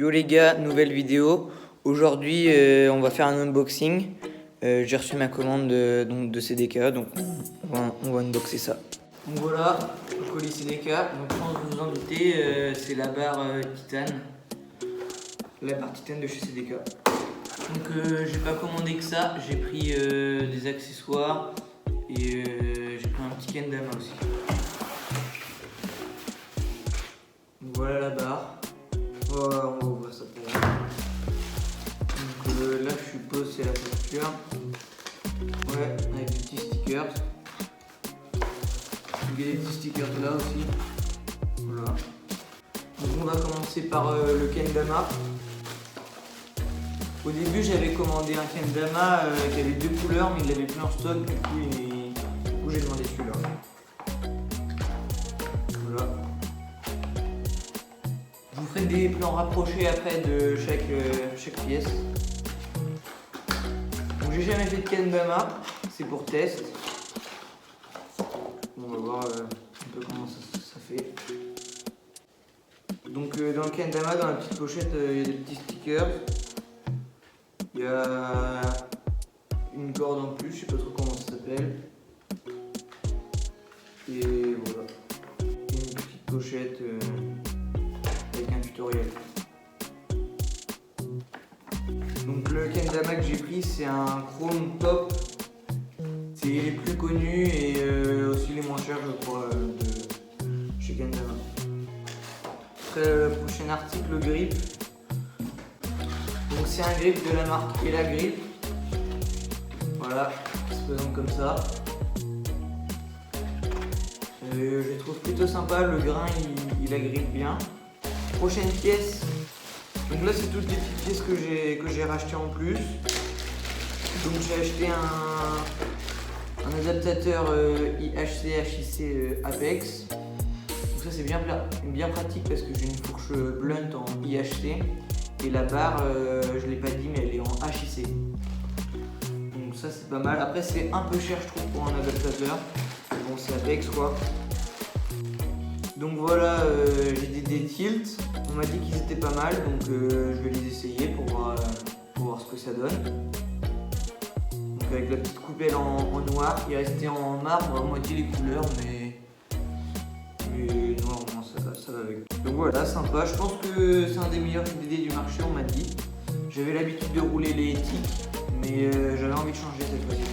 Yo les gars, nouvelle vidéo. Aujourd'hui, on va faire un unboxing. J'ai reçu ma commande de CDK, donc on va unboxer ça. Donc voilà, le colis CDK. Donc je pense que vous vous en doutez, c'est la barre titane. La barre titane de chez CDK. Donc j'ai pas commandé que ça, j'ai pris des accessoires et j'ai pris un petit kendama aussi. Donc voilà la barre. Voilà, on va ouvrir ça pour vous. Donc là je suppose c'est la facture. Ouais, avec des petits stickers. Il y a des petits stickers là aussi. Voilà. Donc on va commencer par le kendama. Au début j'avais commandé un kendama qui avait deux couleurs mais il l'avait plus en stock, du coup j'ai demandé celui-là. Voilà. Je vous ferai des plans rapprochés après de chaque pièce. Donc j'ai jamais fait de kendama, c'est pour test. On va voir un peu comment ça fait. Donc dans le kendama, dans la petite pochette, il y a des petits stickers. Il y a une corde en plus, je sais pas trop comment ça s'appelle. Et voilà. Et une petite pochette avec un tutoriel. Donc le kendama que j'ai pris, c'est un Chrome Top. C'est les plus connus et aussi les moins chers, je crois, de chez Kendama. Après le prochain article, le grip. Donc c'est un grip de la marque Ella Grip. Voilà, ça se présente comme ça. Je les trouve plutôt sympa, le grain il agrippe bien. Prochaine pièce. Donc là c'est toutes les petites pièces que j'ai rachetées en plus. Donc j'ai acheté un adaptateur IHC Apex. Donc ça c'est bien pratique parce que j'ai une fourche blunt en IHC. Et la barre, je l'ai pas dit, mais elle est en HIC. Donc ça c'est pas mal. Après c'est un peu cher je trouve pour un adaptateur. Bon c'est Apex quoi. Donc voilà, j'ai des tilts. On m'a dit qu'ils étaient pas mal, donc je vais les essayer pour voir ce que ça donne. Donc avec la petite coupelle en noir, il restait en marbre à moitié les couleurs, mais noir ça va avec. Donc voilà, sympa. Je pense que c'est un des meilleurs DD du marché, on m'a dit. J'avais l'habitude de rouler les éthiques, mais j'avais envie de changer cette fois-ci.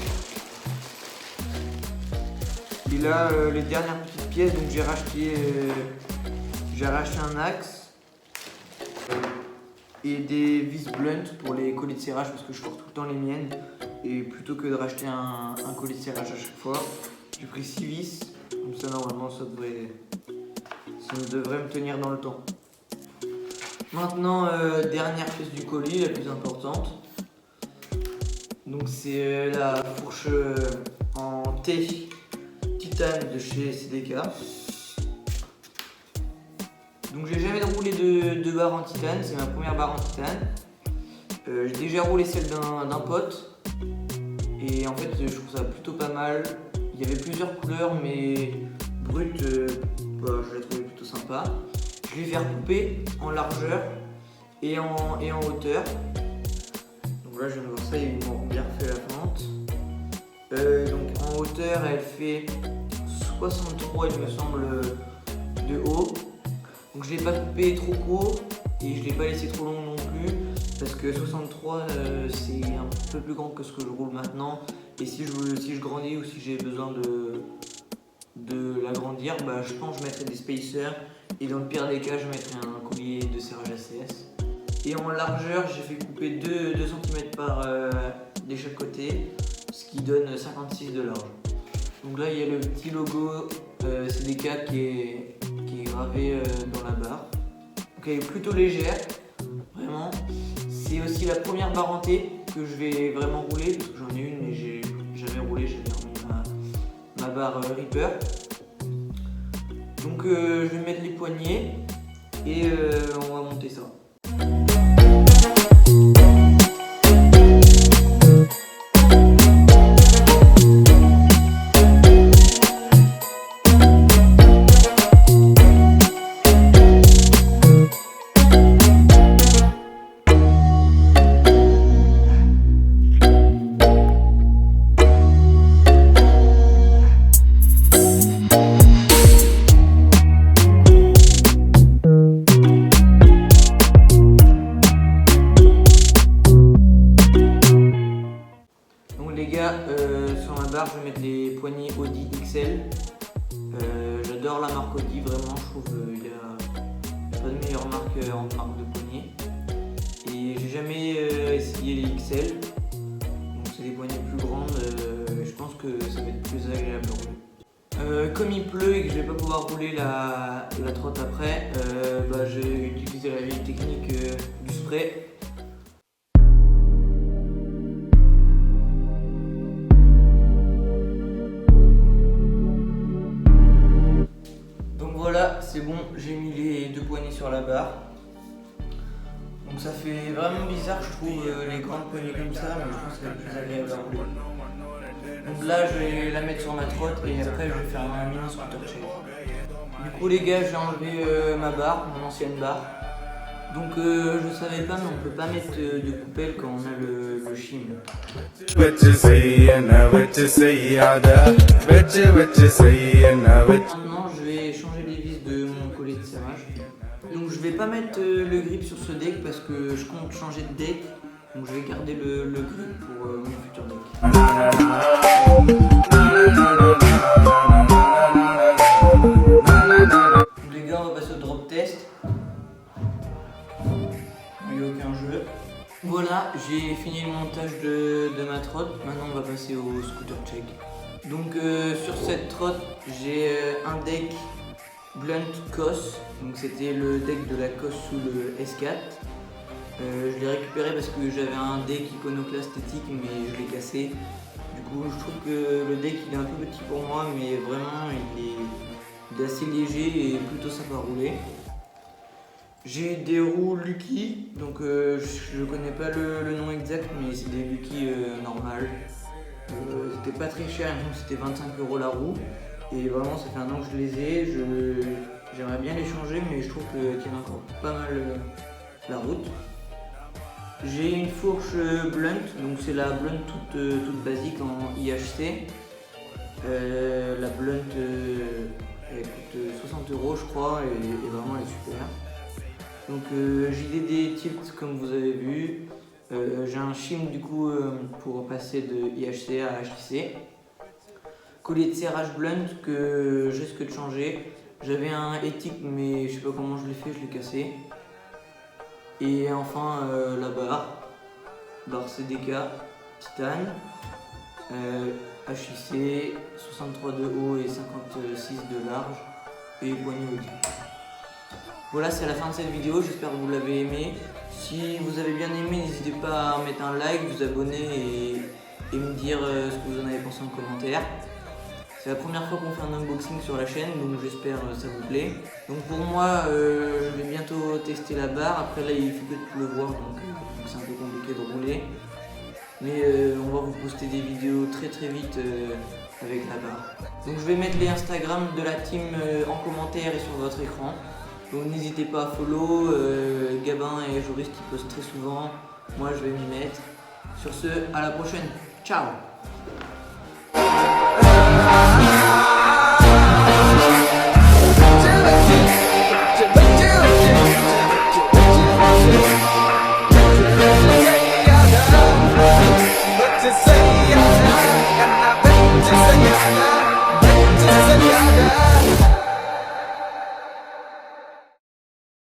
Et là, les dernières petites pièces, donc j'ai racheté un axe et des vis blunt pour les colliers de serrage parce que je porte tout le temps les miennes. Et plutôt que de racheter un collier de serrage à chaque fois, j'ai pris 6 vis. Comme ça, normalement, ça devrait me tenir dans le temps. Maintenant, dernière pièce du colis, la plus importante. Donc c'est la fourche en T titane de chez CDK. Donc j'ai jamais roulé de barre en titane, c'est ma première barre en titane. J'ai déjà roulé celle d'un pote. Et en fait je trouve ça plutôt pas mal. Il y avait plusieurs couleurs mais brute, je l'ai trouvé plutôt sympa. Je l'ai fait recouper en largeur et en hauteur. Donc là je viens de voir ça, ils m'ont bien refait la fente. Donc en hauteur elle fait 63 il me semble de haut. Donc je l'ai pas coupé trop court et je l'ai pas laissé trop long non plus parce que 63 c'est un peu plus grand que ce que je roule maintenant et si je grandis ou si j'ai besoin de l'agrandir, je pense que je mettrai des spacers et dans le pire des cas je mettrai un collier de serrage ACS. Et en largeur j'ai fait couper 2 cm par de chaque côté, ce qui donne 56 de large. Donc là il y a le petit logo CDK qui est gravé dans la barre. Donc elle est plutôt légère, vraiment. C'est aussi la première barre en T que je vais vraiment rouler parce que j'en ai une mais j'ai jamais roulé, j'avais remis ma barre Reaper. Donc je vais mettre les poignées et on va monter ça. mettre les poignées Audi XL. J'adore la marque Audi, vraiment, je trouve qu'il n'y a pas de meilleure marque en marque de poignées. Et j'ai jamais essayé les XL, donc c'est des poignées plus grandes, je pense que ça va être plus agréable à rouler. Comme il pleut et que je vais pas pouvoir rouler la trotte après, j'ai utilisé la vieille technique du spray. Donc voilà, c'est bon, j'ai mis les deux poignées sur la barre. Donc ça fait vraiment bizarre, je trouve, les grandes poignées comme ça, mais je pense que c'est plus agréable à rouler. Donc là, je vais la mettre sur ma trotte et après, je vais faire un mini scooter check. Du coup, les gars, j'ai enlevé ma barre, mon ancienne barre. Donc je savais pas, mais on peut pas mettre de coupelle quand on a le shim. Maintenant, je vais changer les vis de mon collet de serrage. Donc je vais pas mettre le grip sur ce deck parce que je compte changer de deck. Donc je vais garder le grip pour mon futur deck. Les gars, on va passer au drop test. Il n'y a aucun jeu. Voilà, j'ai fini le montage de ma trotte. Maintenant on va passer au scooter check. Donc sur cette trotte, j'ai un deck Blunt COS, donc c'était le deck de la COS sous le S4. Je l'ai récupéré parce que j'avais un deck iconoclaste éthique mais je l'ai cassé. Du coup je trouve que le deck il est un peu petit pour moi mais vraiment il est assez léger et plutôt sympa à rouler. J'ai des roues Lucky, donc je connais pas le nom exact mais c'est des Lucky normales. C'était pas très cher, c'était 25 € la roue. Et vraiment ça fait un an que je les ai, j'aimerais bien les changer mais je trouve qu'ils tiennent encore pas mal la route. J'ai une fourche Blunt, donc c'est la Blunt toute basique en IHC. La Blunt elle coûte 60 € je crois et vraiment elle est super. Donc JDD Tilt comme vous avez vu. J'ai un shim du coup pour passer de IHC à HTC. Collier de serrage Blunt que je risque de changer. J'avais un éthique mais je sais pas comment je l'ai fait, je l'ai cassé. Et enfin la barre CDK titane, HIC, 63 de haut et 56 de large et poignée Audi. Voilà, c'est la fin de cette vidéo, j'espère que vous l'avez aimé. Si vous avez bien aimé, n'hésitez pas à mettre un like, vous abonner et me dire ce que vous en avez pensé en commentaire. C'est la première fois qu'on fait un unboxing sur la chaîne, donc j'espère que ça vous plaît. Donc pour moi, je vais bientôt tester la barre. Après là, il fait que de pleuvoir, donc c'est un peu compliqué de rouler. Mais on va vous poster des vidéos très vite avec la barre. Donc je vais mettre les Instagram de la team en commentaire et sur votre écran. Donc n'hésitez pas à follow, Gabin et Joris qui postent très souvent. Moi je vais m'y mettre. Sur ce, à la prochaine. Ciao.